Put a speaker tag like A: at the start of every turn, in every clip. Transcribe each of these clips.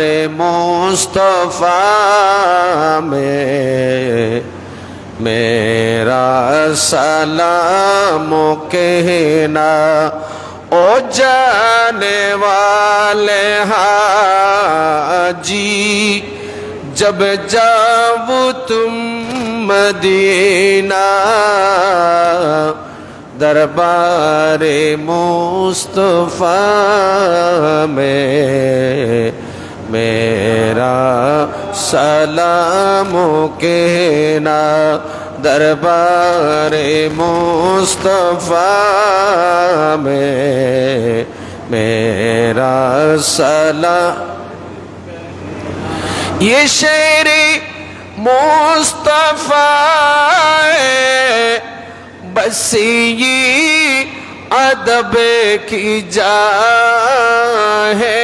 A: मुस्तफा में मेरा सलाम कहना। ओ जाने वाले हाजी जब जाओ तुम मदीना, दरबारे मुस्तफा में मेरा सलाम कहना। दरबारे मुस्तफा में मेरा सलाम। ये शेरे मुस्तफा बस ये अदब की जा है।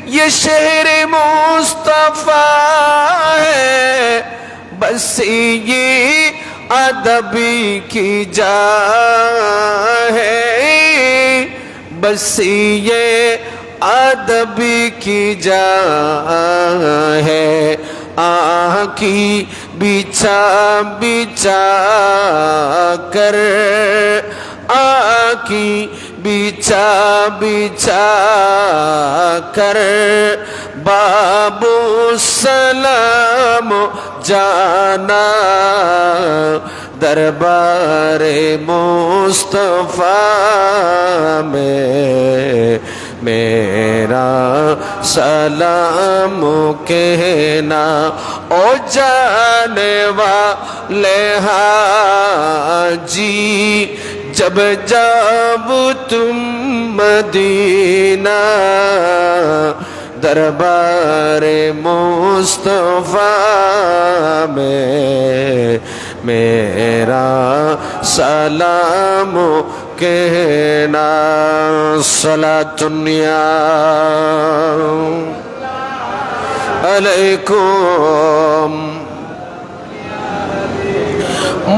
A: ये शेर मुस्तफा है बस ये अदब की जा है। बस ये अदब की जा है। आँखी बिछा बिछा कर, आँखी बिछा बिछा कर बाबू सलाम जाना। दरबारे मुस्तफा में मेरा सलाम कहना। ओ जाने वाले हाजी जब जाओ तुम मदीना, दरबारे मुस्तफा में मेरा सलाम कहना। सलातुन्या अलैकुम।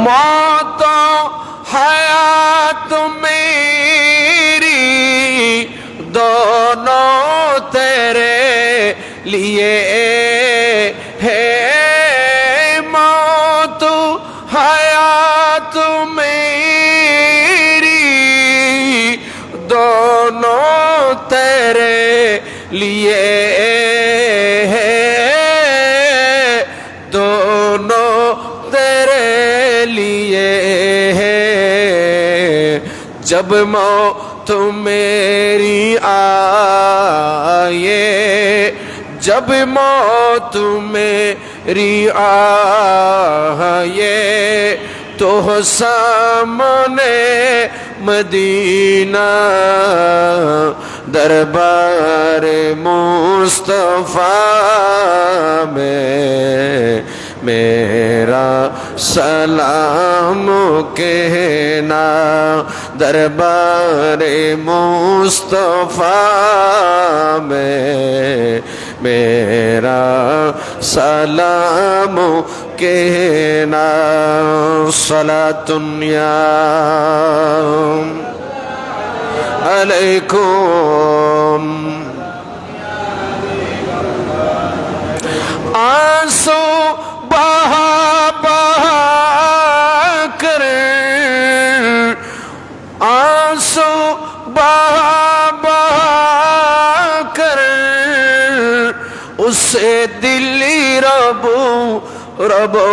A: मौत हयात मेरी दोनों तेरे लिए है। मौत हयात मेरी दोनों तेरे लिए है। दोनों तेरे लिए है। जब मौत मेरी आए, जब मौत मेरी आए तो सामने मदीना। दरबारे मुस्तफा में मेरा सलाम कहना। दरबारे मुस्तफा में मेरा सलाम कहना। सलातुन्या अलैकुम। आंसू बहा बहा कर, आंसू बहा बहा कर उससे दिल रबो रबो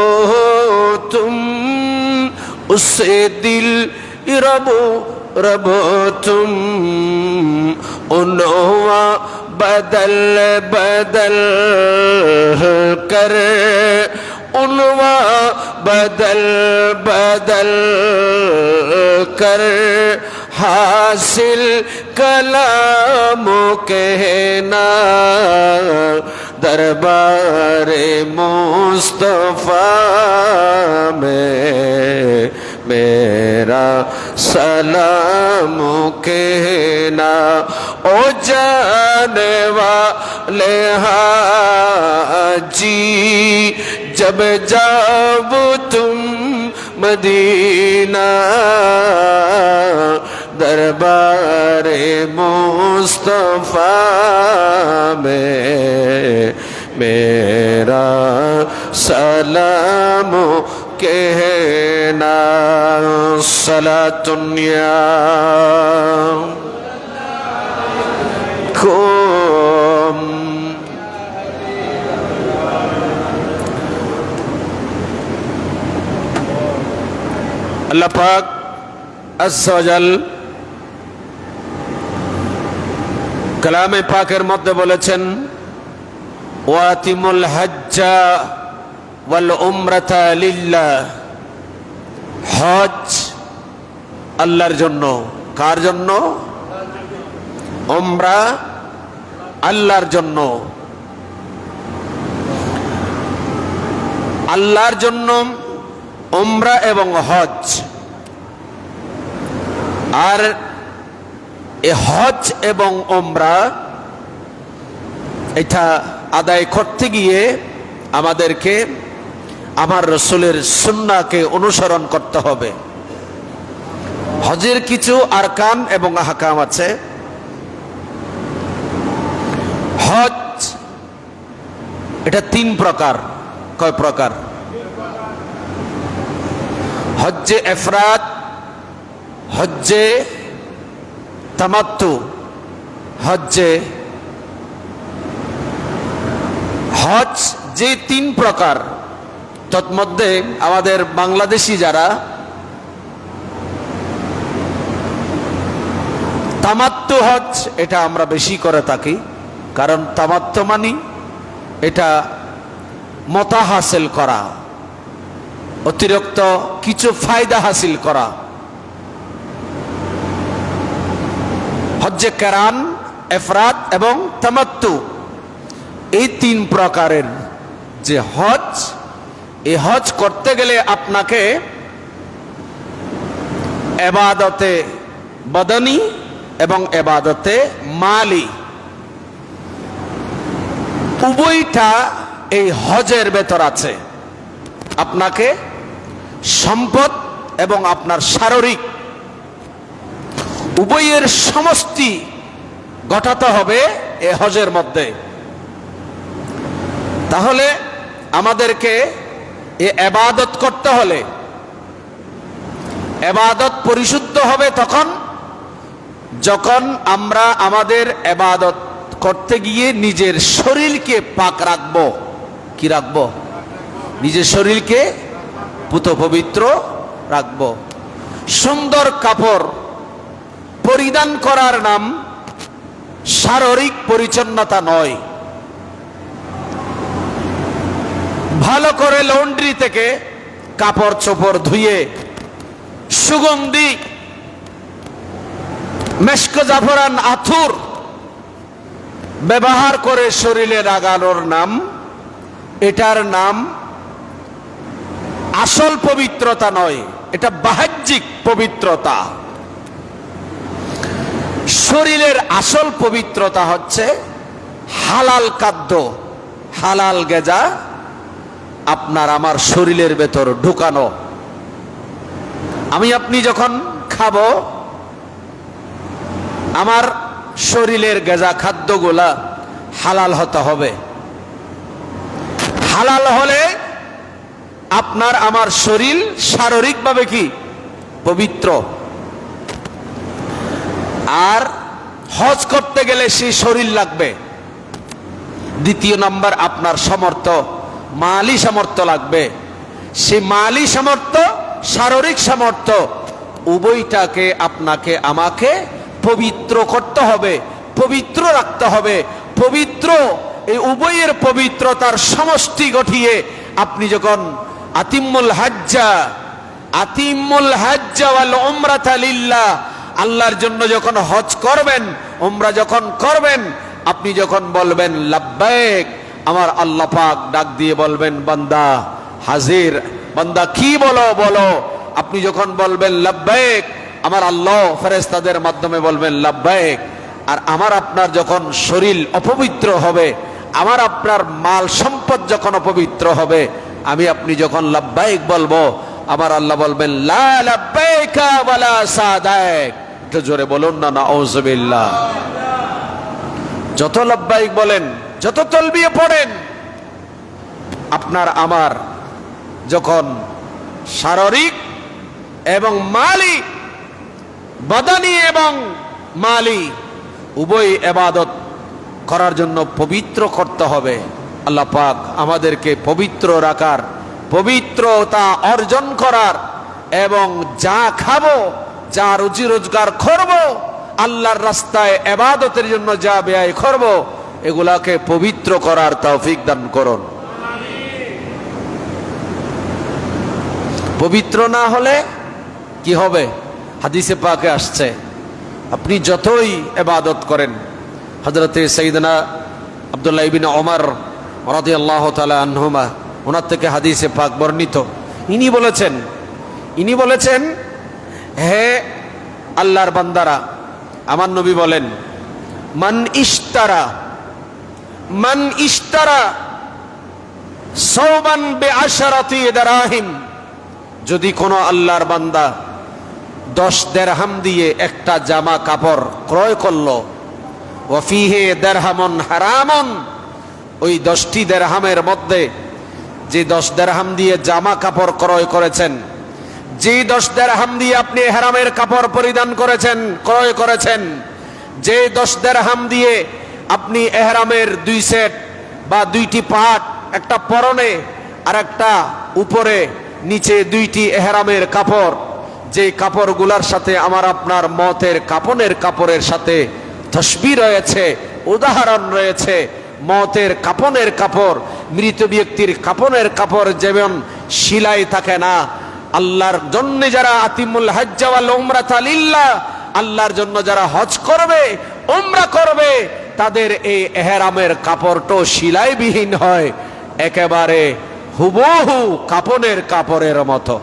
A: तुम। उससे दिल रबो रबो तुम। उन्होंने बदल बदल कर, उन्वा बदल बदल कर हासिल कलाम कहना। दरबारे मुस्तफा में मेरा सलाम कहना। ओ जाने वाले हाजी जब जाओ तुम मदीना, दरबारे मुस्तफा में मेरा सलाम कहना सलातुन या कुम। अल्लाह पाक अज़्ज़ा वजल কালামে পাকের মধ্যে বলেছেন ওয়াতিমুল হজ্জা ওয়াল উমরাতা লিল্লাহ, হজ আল্লাহর জন্য। কার জন্য? উমরা আল্লাহর জন্য। আল্লাহর জন্য উমরা এবং হজ। আর এই হজ এবং উমরা এটা আদায় করতে গিয়ে আমাদেরকে আমার রাসূলের সুন্নাহকে অনুসরণ করতে হবে। হজের কিছু আরকান এবং আহকাম আছে। হজ এটা 3 প্রকার। কয় প্রকার? হজ্জে ইফরাদ, হজ্জে তামাত্তু, হজ্জে। হজ যে 3 প্রকার, তন্মধ্যে আমাদের বাংলাদেশি যারা তামাত্তু হজ এটা আমরা বেশি করে থাকি। কারণ তামাত্তু মানে এটা মতা হাসিল করা, অতিরিক্ত কিছু ফায়দা হাসিল করা। হজ্জে কেরান, ইফরাদ এবং তামাত্তু, এই 3 প্রকারের যে হজ, এই হজ করতে গেলে আপনাকে ইবাদতে বদনী এবং ইবাদতে মালি উভয়টা এই হজের ভেতর আছে। আপনাকে সম্পদ এবং আপনার শারীরিক উভয়ের সমষ্টি ঘটাতে হবে এই হজের মধ্যে। তাহলে আমাদেরকে এই ইবাদত করতে হলে ইবাদত পরিশুদ্ধ হবে তখন যখন আমরা আমাদের ইবাদত করতে গিয়ে নিজের শরীরকে পাক রাখবো। কি রাখবো? নিজের শরীরকে পুত পবিত্র রাখবো। সুন্দর কাপড় পরিধান করার নাম শারীরিক পরিচ্ছন্নতা নয়। ভালো করে লন্ড্রি থেকে কাপড় চোপড় ধুয়ে সুগন্ধি মেশক জাফরান আথুর ব্যবহার করে শরীরে লাগানোর নাম, এটার নাম আসল পবিত্রতা নয়, এটা বাহ্যিক পবিত্রতা। শরীরের আসল পবিত্রতা হচ্ছে হালাল খাদ্য, হালাল গেজা আপনার আমার শরীরের ভেতর ঢুকানো। আমি আপনি যখন খাবো, আমার শরীরের গেজা খাদ্যগুলা হালাল হতে হবে। হালাল হলে আপনার আমার শরীর শারীরিকভাবে কি পবিত্র। আর হজ করতে গেলে সেই শরীর লাগবে। দ্বিতীয় নাম্বার আপনার সামর্থ্য, মালি সামর্থ্য লাগবে। সেই মালি সামর্থ্য, শারীরিক সামর্থ্য উভয়টাকে আপনাকে আমাকে পবিত্র করতে হবে, পবিত্র রাখতে হবে। পবিত্র এই উভয়ের পবিত্রতার সমষ্টি গঠিয়ে আপনি যখন আতিমুল হাজ্জা ওয়াল উমরাতা লিল্লাহ, আল্লাহর জন্য যখন হজ করবেন, উমরা যখন করবেন, আপনি যখন বলবেন লাব্বাইক, আমার আল্লাহ পাক ডাক দিয়ে বলবেন বান্দা হাজির। বান্দা কি বলো বলো। আপনি যখন বলবেন লাব্বাইক, আমার আল্লাহ ফেরেশতাদের মাধ্যমে বলবেন লাব্বাইক। আর আমার আপনার যখন শরীর অপবিত্র হবে, আমার আপনার মাল সম্পদ যখন অপবিত্র হবে, আমি আপনি যখন লাব্বাইক বলবো, আমার আল্লাহ বলবেন লা লাব্বাইকা ওয়ালা সাদাইক। একটু জোরে বলুন না নাউযুবিল্লাহ। যত লব্বাইক বলেন, যত তলবিয়ে পড়েন, আপনার আমার যখন শারীরিক এবং মালি, বদানি এবং মালি উভয় ইবাদত করার জন্য পবিত্র করতে হবে। আল্লাহ পাক আমাদেরকে পবিত্র রাখার, পবিত্রতা অর্জন করার এবং যা খাবো, যা রুজি রোজগার করব, আল্লাহর রাস্তায় ইবাদতের জন্য যা ব্যয় করব, এগুলাকে পবিত্র করার তৌফিক দান করুন। পবিত্র না হলে কি হবে? হাদিসে পাকে আসছে, আপনি যতই ইবাদত করেন, হযরতে সাইয়েদনা আব্দুল্লাহ ইবনে ওমর রাদিয়াল্লাহু তাআলা আনহুমা, ওনার থেকে হাদিসে পাক বর্ণিত, ইনি বলেছেন, হে আল্লাহর বান্দারা, আমার নবী বলেন, মান ইশতারা সাওবান বিআশরাতি দিরহাম, যদি কোনো আল্লাহর বান্দা 10 দিরহাম দিয়ে একটা জামা কাপড় ক্রয় করলো, ওয়া ফিহি দিরহামুন হারামুন, ওই 10টি দিরহামের মধ্যে যে 10 দিরহাম দিয়ে জামা কাপড় ক্রয় করেছেন, যে 10 দিরহাম দিয়ে আপনি হারামের কাপড় পরিধান করেছেন, ক্রয় করেছেন, যে 10 দিরহাম দিয়ে আপনি ইহরামের 2 সেট বা 2টি পাট, একটা পরনে আর একটা উপরে নিচে 2টি ইহরামের কাপড়, যে কাপড়গুলোর সাথে আমার আপনার মতের কাপনের কাপড়ের সাথে তসবিহ রয়েছে, উদাহরণ রয়েছে, মতের কাপনের কাপড়, মৃত ব্যক্তির কাপনের কাপড় যেমন সিলাই থাকে না, আল্লাহর জন্য যারা আতিমুল হজ্জ ওয়াল উমরাতা লিল্লাহ, আল্লাহর জন্য যারা হজ করবে, উমরা করবে, তাদের এই ইহরামের কাপড়টো সিলাইবিহীন হয়, একেবারে হুবহু কাপনের কাপড়ের মতো।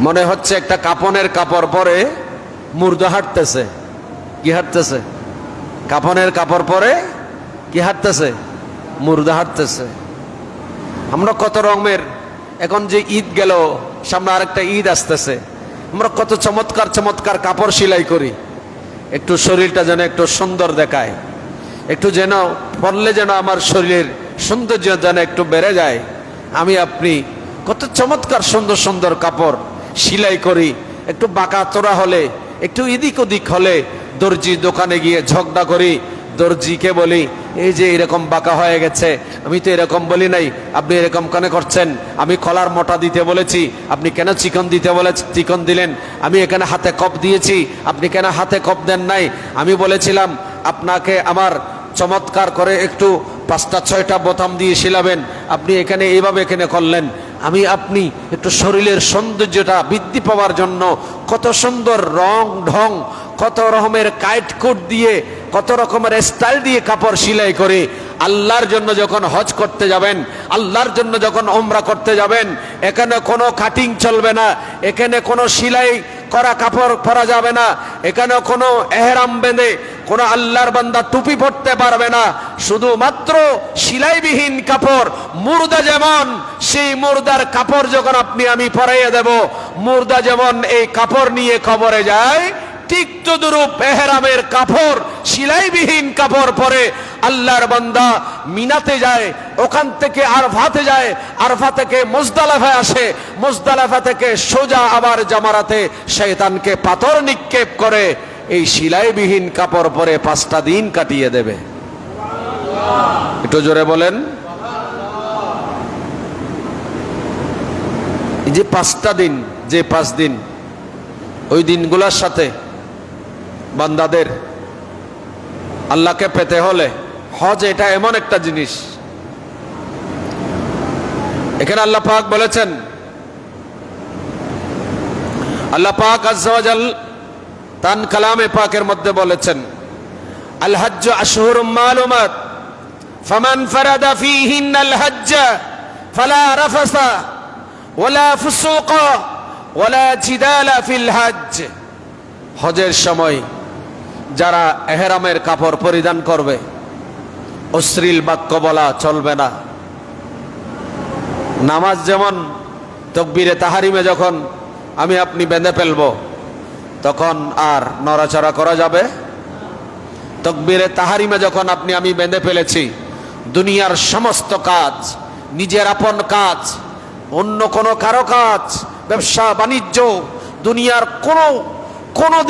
A: মনে হচ্ছে একটা কাপনের কাপড় পরে মুর্দা হাঁটতেছে। কি হাঁটতেছে? কাপনের কাপড় পরে কি হাঁটতেছে? মুর্দা হাঁটতেছে। আমরা কত রকমের, এখন যে ঈদ গেল, সামনে আরেকটা ঈদ আসতেছে, আমরা কত চমৎকার চমৎকার কাপড় সেলাই করি, একটু শরীরটা যেন একটু সুন্দর দেখায়, একটু যেন পরলে যেন আমার শরীরের সৌন্দর্য যেন একটু বেড়ে যায়। আমি আপনি কত চমৎকার সুন্দর সুন্দর কাপড় সেলাই করি, একটু বাঁকা চোরা হলে, একটু এদিক ওদিক হলে দর্জি দোকানে গিয়ে ঝগড়া করি, দর্জিকে বলি, এই যে এরকম বাঁকা হয়ে গেছে, আমি তো এরকম বলি নাই, আপনি এরকম কেন করছেন? আমি কলার মোটা দিতে বলেছি, আপনি কেন চিকন দিতে বলেছেন, চিকন দিলেন? আমি এখানে হাতে কপ দিয়েছি, আপনি কেন হাতে কপ দেন নাই? আমি বলেছিলাম আপনাকে আমার চমৎকার করে একটু 5টা 6টা বোতাম দিয়ে শিলাবেন, আপনি এখানে এইভাবে এখানে করলেন। আমি আপনি একটু শরীরের সৌন্দর্যটা বৃদ্ধি পাওয়ার জন্য কত সুন্দর রং ঢং, কত রকমের কাইটকুট দিয়ে, কত রকমের স্টাইল দিয়ে কাপড় সেলাই করে। আল্লাহর জন্য যখন হজ করতে যাবেন, আল্লাহর জন্য যখন উমরা করতে যাবেন, এখানে কোনো কাটিং চলবে না, এখানে কোনো সেলাই করা কাপড় পরা যাবে না, এখানে কোনো এহরাম বেঁধে কোনো আল্লাহর বান্দা টুপি পরতে পারবে না, শুধুমাত্র সেলাইবিহীন কাপড়। মুর্দা যেমন, সেই মুর্দার কাপড় যখন আপনি আমি পরাইয়ে দেব, মুর্দা যেমন এই কাপড় নিয়ে কবরে যায়, ঠিক তদুরূপ এহরামের কাপড়, সেলাইবিহীন কাপড় পরে আল্লাহর বান্দা মিনাতে যায়, ওখান থেকে আরফাতে যায়, আরফা থেকে মুজদালিফায় আসে, মুজদালিফা থেকে সোজা আবার জামারাতে শয়তানকে পাথর নিক্ষেপ করে এই সেলাইবিহীন কাপড় পরে 5টা দিন কাটিয়ে দেবে। একটু জোরে বলেন। এই যে 5টা দিন, যে 5 দিন, ওই দিনগুলোর সাথে বান্দাদের আল্লাহকে পেতে হলে, হজ এটা এমন একটা জিনিস, এখানে আল্লাহ পাক বলেছেন, আল্লাহ পাক আযজা ওয়া জাল তান কালামে পাকের মধ্যে বলেছেন, আল হজ্জ আশহুরুম মালুমাত ফামান ফারাদা ফীহিন্নাল হজ্জ ফালা রাফাসা ওয়ালা ফুসুকা ওয়ালা জিদালা ফিল হজ্জ। হজের সময় যারা ইহরামের কাপড় পরিধান করবে, অশ্লীল বাক্য বলা চলবে না। নামাজ যেমন তাকবীরে তাহরিমে যখন আমি আপনি বেঁধে ফেলবো, তখন আর নড়াচড়া করা যাবে তাকবীরে তাহরিমে যখন আপনি আমি বেঁধে ফেলেছি, দুনিয়ার সমস্ত কাজ, নিজের আপন কাজ, অন্য কোনো কারো কাজ, ব্যবসা বাণিজ্য, দুনিয়ার কোনো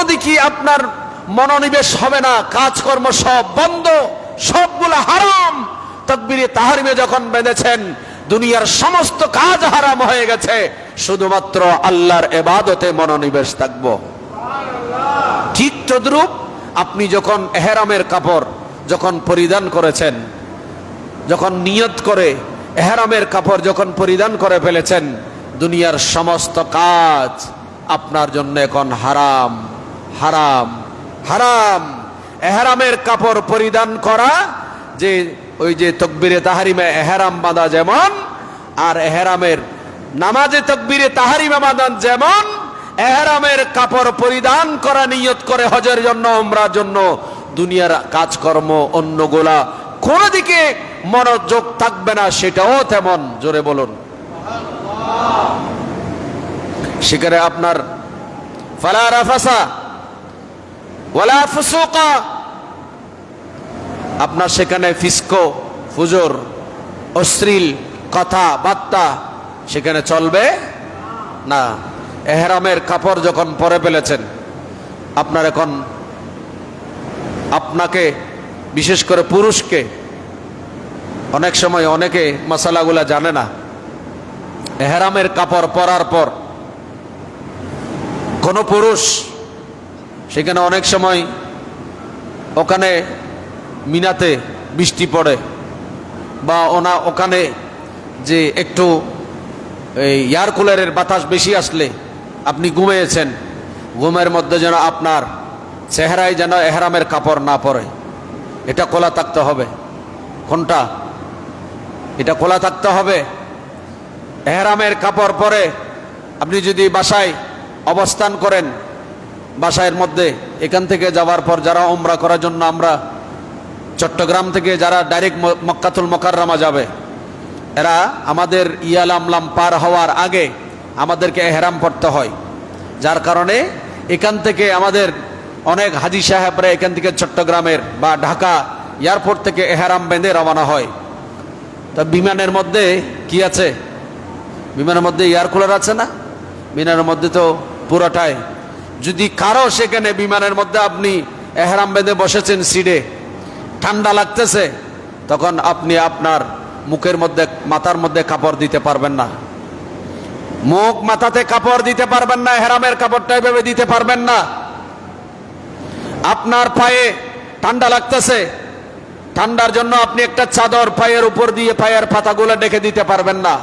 A: দিকে আপনার মনোনিবেশ হবে না, কাজকর্ম সব বন্ধ, সবগুলো হারাম। তাকবীরে তাহরিমে যখন বেঁধেছেন, দুনিয়ার সমস্ত কাজ হারাম হয়ে গেছে, শুধুমাত্র আল্লাহর ইবাদতে মনোনিবেশ থাকবো। ঠিক তদ্রূপ আপনি যখন ইহরামের কাপড় যখন পরিধান করেছেন, যখন নিয়ত করে ইহরামের কাপড় যখন পরিধান করে ফেলেছেন, দুনিয়ার সমস্ত কাজ আপনার জন্য এখন হারাম হারাম হারাম। ইহরামের কাপড় পরিধান করা, যে ওই যে তাকবীরে তাহরিমে ইহরাম বাঁধা যেমন, আর ইহরামের নামাজে তাকবীরে তাহরিমে বাঁধা যেমন, ইহরামের কাপড় পরিধান করা নিয়ত করে হজের জন্য, উমরার জন্য, দুনিয়ার কাজকর্ম অন্যগুলা কোন দিকে মনোযোগ থাকবে না, সেটাও তেমন। জোরে বলুন। সেখানে আপনার ফালা রাফাসা ওয়ালা ফুসুকা, আপনার সেখানে ফিস্কো ফুজুর অশ্লীল কথা বার্তা সেখানে চলবে না। ইহরামের কাপড় যখন পরে ফেলেছেন, আপনার এখন আপনাকে বিশেষ করে পুরুষকে, অনেক সময় অনেকে মশালাগুলা জানে না, ইহরামের কাপড় পরার পর কোন পুরুষ সেখানে অনেক সময় ওখানে মিনাতে বৃষ্টি পড়ে, বা ওখানে যে একটু এয়ার কুলারের বাতাস বেশি আসলে আপনি ঘুমিয়েছেন, ঘুমের মধ্যে যেন আপনার চেহারায় যেন ইহরামের কাপড় না পরে, এটা খোলা থাকতে হবে। কোনটা? এটা খোলা থাকতে হবে। ইহরামের কাপড় পরে আপনি যদি বাসায় অবস্থান করেন, বাসায়ের মধ্যে এখান থেকে যাওয়ার পর, যারা উমরা করার জন্য আমরা চট্টগ্রাম থেকে যারা ডাইরেক্ট মক্কাতুল মুকাররমা যাবে, এরা আমাদের ইয়ালামলাম পার হওয়ার আগে আমাদেরকে ইহরাম পড়তে হয়। যার কারণে এখান থেকে আমাদের অনেক হাজী সাহেবরা এখান থেকে চট্টগ্রামের বা ঢাকা এয়ারপোর্ট থেকে ইহরাম বেঁধে রওনা হয়। তা বিমানের মধ্যে কি আছে? বিমানের মধ্যে এয়ার কুলার আছে না? বিমানের মধ্যে তো পুরোটাই। যদি কারো সেখানে বিমানের মধ্যে আপনি ইহরাম বেঁধে বসেছেন সিটে, ঠান্ডা লাগতেছে, তখন আপনি আপনার মুখের মধ্যে, মাথার মধ্যে কাপড় দিতে পারবেন না, মুখ মাথাতে কাপড় দিতে পারবেন না, ইহরামের কাপড়টা এভাবে দিতে পারবেন না। আপনার পায়ে ঠান্ডা লাগতেছে, ঠান্ডার জন্য আপনি একটা চাদর পায়ের উপর দিয়ে পায়ের পাতাগুলো ডেকে দিতে পারবেন না।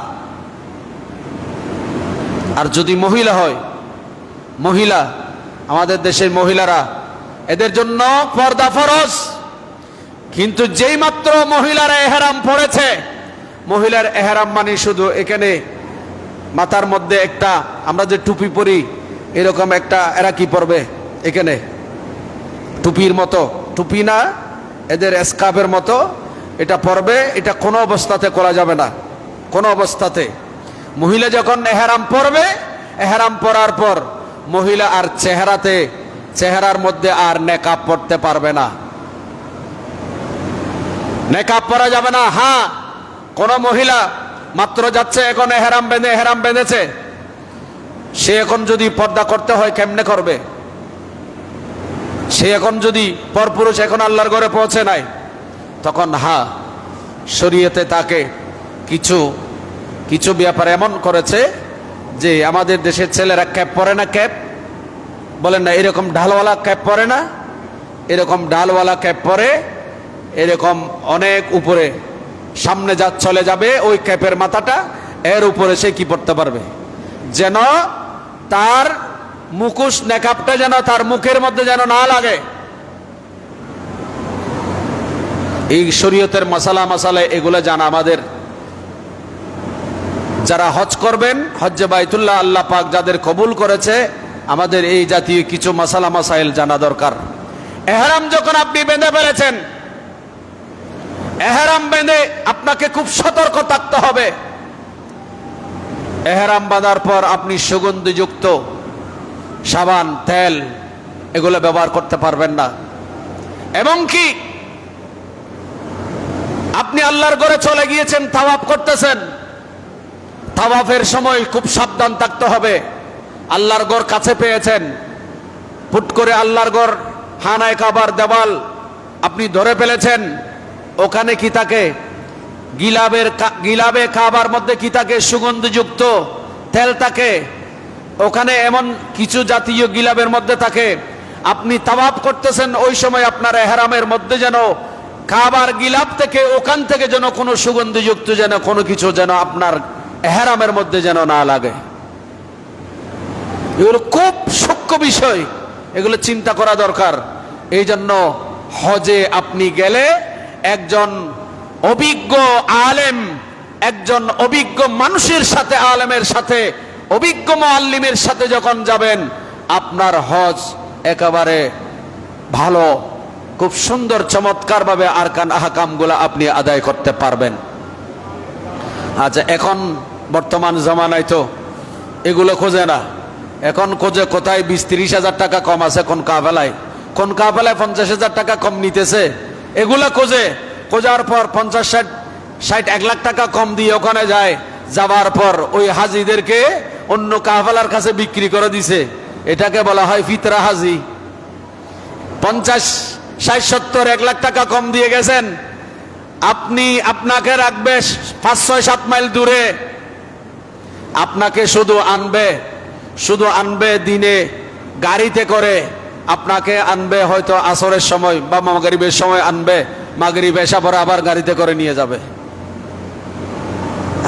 A: আর যদি মহিলা হয়, মহিলা, আমাদের দেশের মহিলারা, এদের জন্য পর্দা ফরজ। কিন্তু যেই মাত্র মহিলারা ইহরাম পড়েছে, মহিলার ইহরাম মানে শুধু এখানে মাথার মধ্যে একটা, আমরা যে টুপি পরি এরকম একটা, এরা কি পরবে এখানে টুপির মতো, টুপি না, এদের স্কার্ফের মতো এটা পরবে। এটা কোনো অবস্থাতে করা যাবে না, কোনো অবস্থাতে। মহিলা যখন ইহরাম পরবে, ইহরাম পরার পর মহিলা আর চেহারার মধ্যে আর নেকাব পড়তে পারবে না, নেকাব পরা যাবে না। হ্যাঁ, কোন মহিলা মাত্র যাচ্ছে এখন ইহরাম বেঁধেছে, সে এখন যদি পর্দা করতে হয় কেমনে করবে? সে এখন যদি পরপুরুষ এখন আল্লাহর ঘরে পৌঁছে নাই, তখন হ্যাঁ, শরীয়তে তাকে কিছু ব্যাপার এমন করেছে যে আমাদের দেশের ছেলেরা ক্যাপ পরে না, ক্যাপ বলেন না, এরকম ঢালওয়ালা ক্যাপ পরে না, এরকম ঢালওয়ালা ক্যাপ পরে, এরকম অনেক উপরে সামনে চলে যাবে ওই ক্যাপের মাথাটা, এর উপরে সে কি পড়তে পারবে, যেন তার মুখোশ নেকাবটা যেন তার মুখের মধ্যে যেন না লাগে। এই শরীয়তের মাসালা এগুলো জানা আমাদের, যারা হজ করবেন, হজ্জে বাইতুল্লাহ আল্লাহ পাক যাদের কবুল করেছে, আমাদের এই জাতীয় কিছু মাসাইল জানা দরকার। ইহরাম যখন আপনি বেঁধে ফেলেছেন, ইহরাম বেঁধে আপনাকে খুব সতর্ক থাকতে হবে। ইহরাম বাঁধার পর আপনি সুগন্ধিযুক্ত সাবান, তেল এগুলো ব্যবহার করতে পারবেন না। এবং কি আপনি আল্লাহর ঘরে চলে গিয়েছেন, তাওয়াফ করতেছেন, তাওয়াফের সময় খুব সাবধান থাকতে হবে। আল্লাহর ঘর কাছে পেয়েছেন, ফুট করে আল্লাহর ঘর হানায় কাবার দেওয়াল আপনি ধরে ফেলেছেন, ওখানে কি থাকে? গিলাবে কাবার মধ্যে কি থাকে? সুগন্ধযুক্ত তেল থাকে, ওখানে এমন কিছু জাতীয় গিলাবের মধ্যে থাকে। আপনি তাওয়াফ করতেছেন, ওই সময় আপনার ইহরামের মধ্যে যেন কাবার গিলাব থেকে, ওখান থেকে যেন কোনো সুগন্ধযুক্ত যেন কোনো কিছু যেন আপনার ইহরামের মধ্যে যেন না লাগে। এগুলো খুব সূক্ষ্ম বিষয়, এগুলো চিন্তা করা দরকার। এই জন্য হজে আপনি গেলে একজন অভিজ্ঞ আলেম, একজন অভিজ্ঞ মানুষের সাথে, আলেমের সাথে, অভিজ্ঞ মুআল্লিমের সাথে যখন যাবেন, আপনার হজ একেবারে ভালো, খুব সুন্দর চমৎকার ভাবে আরকান আহকামগুলো আপনি আদায় করতে পারবেন। আচ্ছা, এখন বর্তমান জামানায় তো এগুলো খোঁজে না, এখন খোঁজে কোথায় 20-30 হাজার টাকা কম আছে, কোন কাফেলায় 50,000 টাকা কম নিতেছে, এগুলা খোঁজার পর 50-60-1 লাখ টাকা কম দিয়ে ওখানে যায়, যাবার পর ওই হাজিদেরকে অন্য কাফেলার কাছে বিক্রি করে দিছে। এটাকে বলা হয় ফিতরা হাজি। 50-60-70-1 লাখ টাকা কম দিয়ে গেছেন, আপনাকে রাখবে 5-6-7 মাইল দূরে, আপনাকে শুধু আনবে দিনে গাড়িতে করে, আপনাকে আনবে হয়তো আসরের সময় বা মাগরিবের সময় আনবে, মাগরিব এসা পরে আবার গাড়িতে করে নিয়ে যাবে।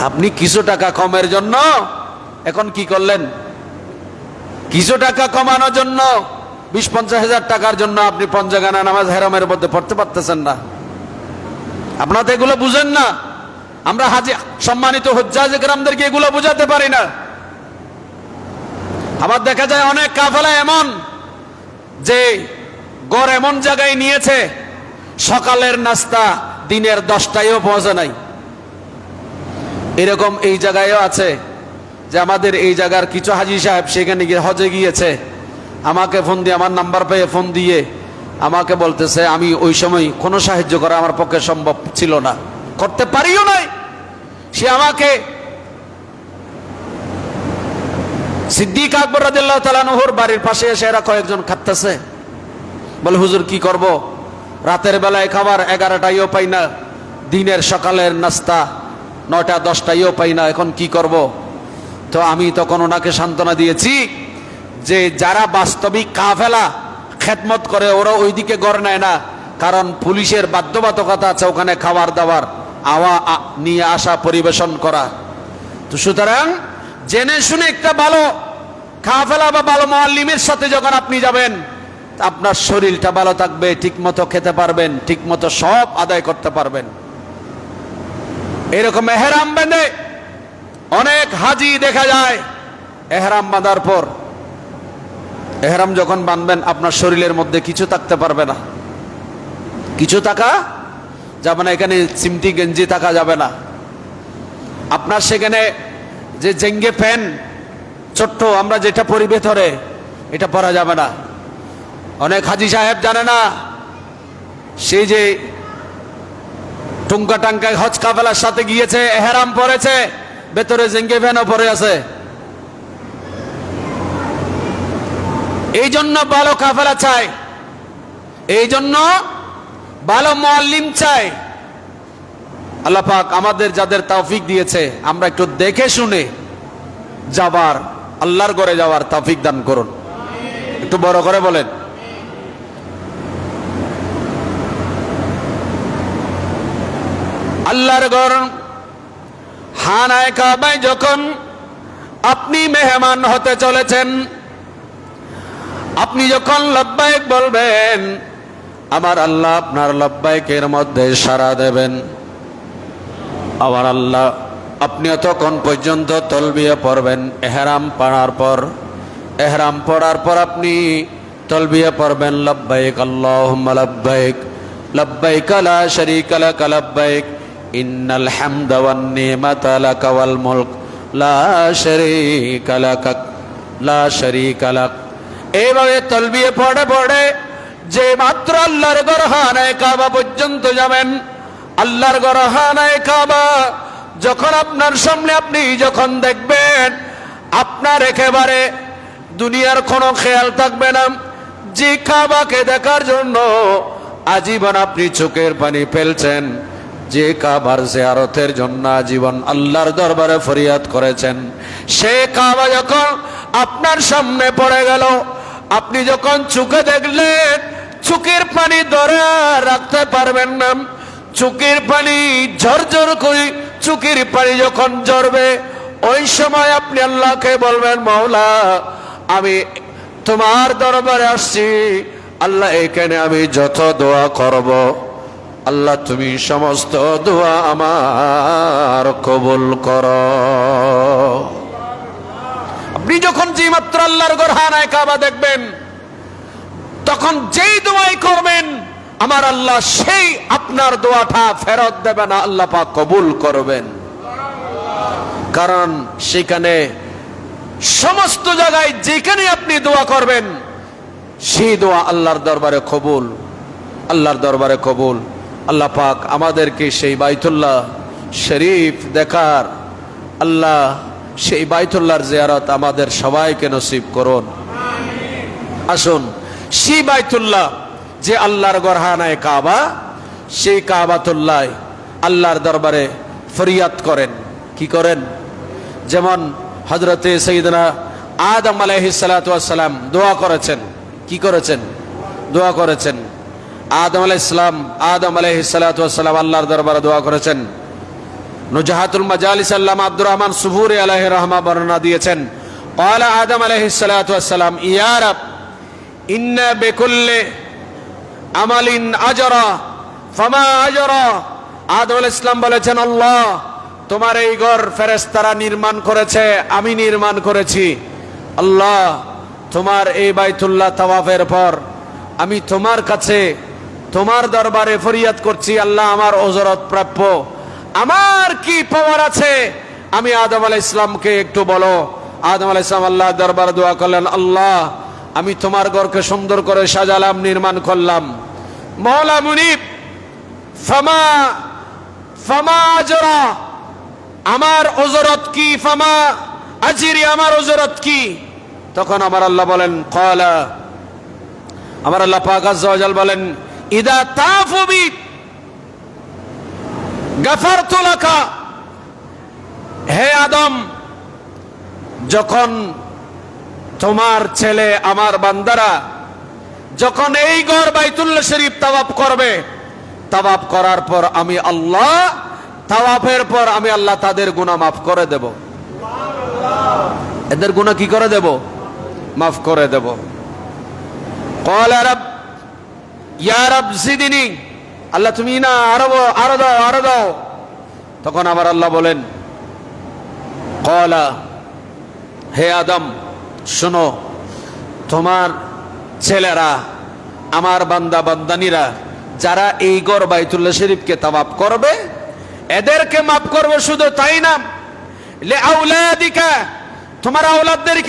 A: আপনি কিছু টাকা কমের জন্য এখন কি করলেন? কিছু টাকা কমানোর জন্য 20-50 হাজার টাকার জন্য আপনি পঞ্চগানা নামাজ হেরামের মধ্যে পড়তে পারতেছেন না। আপনারা তো এগুলো বুঝেন না। আমরা হাজি সম্মানিত হুজ্জাজ ইকরামদেরকে এগুলো বুঝাতে পারি না। আবার দেখা যায় অনেক কাফেলা এমন যে গড় এমন জায়গায় নিয়েছে, সকালের নাস্তা দিনের 10টায়ও পৌঁছে নাই। এরকম এই জায়গায়ও আছে যে আমাদের এই জায়গার কিছু হাজি সাহেব সেখানে গিয়ে হজে গিয়েছে, আমাকে ফোন দিয়ে, আমার নাম্বার পেয়ে ফোন দিয়ে আমাকে বলতেছে, আমি ওই সময় কোনো সাহায্য করা আমার পক্ষে সম্ভব ছিল না, করতে পারিও নাই। সে আমাকে সিদ্দিক আকবর রাদিয়াল্লাহু তাআলা আনহুর বাড়ির পাশে এসে এরা কয়েকজন খাচ্ছে, বলে হুজুর কি করব, রাতের বেলায় খাবার 11টায়ও পাই না, দিনের সকালের নাস্তা 9টা-10টায়ও পাই না, এখন কি করব? তো আমি তখন ওনাকে সান্ত্বনা দিয়েছি যে যারা বাস্তবিক কাফেলা খেদমত করে ওরা ওইদিকে গড় নেয় না, কারণ পুলিশের বাধ্যবাধকতা আছে ওখানে খাবার দাবার নিয়ে আসা, পরিবেশন করা। তো সুতরাং জেনে শুনে একটা ভালো কাফেলা বা ভালো মুআল্লিমের সাথে যখন আপনি যাবেন, আপনার শরীরটা ভালো থাকবে, ঠিক মতো খেতে পারবেন, ঠিক মতো সব আদায় করতে পারবেন। এরকম এহরাম বেঁধে অনেক হাজি দেখা যায়, এহরাম বাঁধার পর, এহরাম যখন বাঁধবেন আপনার শরীরের মধ্যে কিছু থাকতে পারবে না, কিছু থাকা যাবে না, এখানে চিমটি গেঞ্জি থাকা যাবে না, আপনার সেখানে যে জেঙ্গে প্যান্ট ছোট্ট আমরা যেটা পরি ভেতরে, এটা পরা যাবে না। অনেক হাজি সাহেব জানে না, সেই যে টুঙ্কা টাঙ্কায় হজ কাফেলার সাথে গিয়েছে, এহরাম পরেছে, ভেতরে জেঙ্গে প্যান্টও পরে আছে। এই জন্য ভালো কাফেলা চাই, এই জন্য ভালো মুআল্লিম চাই। আল্লাহ পাক আমাদের যাদের তৌফিক দিয়েছে, আমরা একটু দেখে শুনে যাবার, আল্লাহর ঘরে যাওয়ার তৌফিক দান করুন। একটু বড় করে বলেন। আল্লাহর ঘর হানায়ে কাবায় যখন আপনি মেহমান হতে চলেছেন, আপনি যখন লব্বাইক বলবেন, আমার আল্লাহ আপনার লব্বাইকের মধ্যে সাড়া দেবেন। আমার আল্লাহ, আপনি তখন পর্যন্ত তলবিয়া পড়বেন। এহরাম পড়ার পর আপনি তলবিয়া পড়বেন, লব্বাইক আল্লাহুম্মা লব্বাইক, লব্বাইক লা শারীকা লাক লব্বাইক, ইন্নাল হামদা ওয়ান নি'মাতা লাকা ওয়াল মুলক লা শারীকা লাক। এইভাবে তালবিয়া পড়ে পড়ে যে মাত্র আল্লাহর গরহানায়ে কাবা পর্যন্ত যাবেন, আল্লাহর গরহানায়ে কাবা যখন আপনার সামনে আপনি যখন দেখবেন, আপনার একেবারে দুনিয়ার কোনো খেয়াল থাকবে না। যে কাবাকে দেখার জন্য আজীবন আপনি চোখের পানি ফেলছেন, যে কাবার জিয়ারতের জন্য আজীবন আল্লাহর দরবারে ফরিয়াদ করেছেন, সে কাবা যখন আপনার সামনে পড়ে গেল, আপনি যখন চোখে দেখলেন, চোখের পানি ধরে রাখতে পারবেন না। চোখের পানি ঝরঝর করে চোখের পানি যখন ঝরবে, ওই সময় আপনি আল্লাহকে বলবেন, মাওলা আমি তোমার দরবারে আসছি, আল্লাহ এখানে আমি যত দোয়া করব, আল্লাহ তুমি সমস্ত দোয়া আমার কবুল করো। আপনি যখন যে মাত্র আল্লাহর গরহানায়ে কাবা দেখবেন, তখন যেই দোয়াই করবেন, আমার আল্লাহ সেই আপনার দোয়াটা ফেরত দেবে না, আল্লাহ পাক কবুল করবেন। কারণ সেখানে সমস্ত জায়গায় যেখানে আপনি দোয়া করবেন, সেই দোয়া আল্লাহর দরবারে কবুল, আল্লাহর দরবারে কবুল। আল্লাহ পাক আমাদেরকে সেই বাইতুল্লাহ শরীফ দেখার, আল্লাহ সেই বাইতুল্লাহর জিয়ারত আমাদের সবাইকে নসিব করুন। আসুন, সেই বাইতুল্লাহ যে আল্লাহর গরহানায়ে কাবা, সেই কাবাতুল্লাহ আল্লাহর দরবারে ফরিয়াদ করেন। কি করেন? যেমন হযরতে সাইয়েদনা আদম আলাইহিস সালাতু ওয়াস সালাম দোয়া করেছেন। কি করেছেন? দোয়া করেছেন। আদম আলাইহিস সালাতু ওয়াস সালাম আল্লাহর দরবারে দোয়া করেছেন। নুজাহাতুল মাজালিস আল্লামা আব্দুর রহমান সুফুরি আলাইহি রাহমা বর্ণনা দিয়েছেন, ক্বালা আদম আলাইহিস সালাতু ওয়াস সালাম, ইয়া রাব ইন্না বিকুল্লি আমালিন আজরা ফামা আজরা। আদম আলাইহিস সালাম বলেছেন, আল্লাহ তোমার এই ঘর ফেরেশতারা নির্মাণ করেছে, আমি নির্মাণ করেছি। আল্লাহ তোমার এই বাইতুল্লাহ তাওয়াফের পর আমি তোমার কাছে, তোমার দরবারে ফরিয়াদ করছি, আল্লাহ আমার ওজরত প্রাপ্য, আমার কি পাওয়ার আছে? আমি আদম আলাইহিস সালামকে একটু বলো। আদম আলাইহিস সালাম আল্লাহ দরবারে দোয়া করলেন, আল্লাহ আমি তোমার ঘরকে সুন্দর করে সাজালাম, নির্মাণ করলাম। মাওলা মুনিব ফামা আজরা, আমার ওজরত কি? ফামা আজরি, আমার ওজরত কি? তখন আমার আল্লাহ বলেন, ক্বালা, আমার আল্লাহ পাক আযজা ওয়া জাল বলেন, ইদা তাফু বি গাফারতু লাকা। হে আদম, যখন তোমার ছেলে আমার বান্দারা যখন এই ঘর বাইতুল্লাহ শরীফ তাওয়াফ করবে, তাওয়াফ করার পর আমি আল্লাহ, তাওয়াফের পর আমি আল্লাহ তাদের গুনাহ মাফ করে দেব। এদের গুনাহ কি করে দেব? মাফ করে দেব। ক্বালা রাব, ইয়া রাব জিদনি, আল্লাহ তুমি না আরো দাও। তখন আমার আল্লাহ বলেন, ক্বালা, হে আদম শোনো, তোমার ছেলেরা, আমার বান্দা বান্দানিরা যারা এই ঘর বাইতুল্লাহ শরীফকে তাওয়াফ করবে, এদেরকে মাফ করবে। শুধু তাই না, লে আওলাদিকা, তোমার আওলাদদেরকে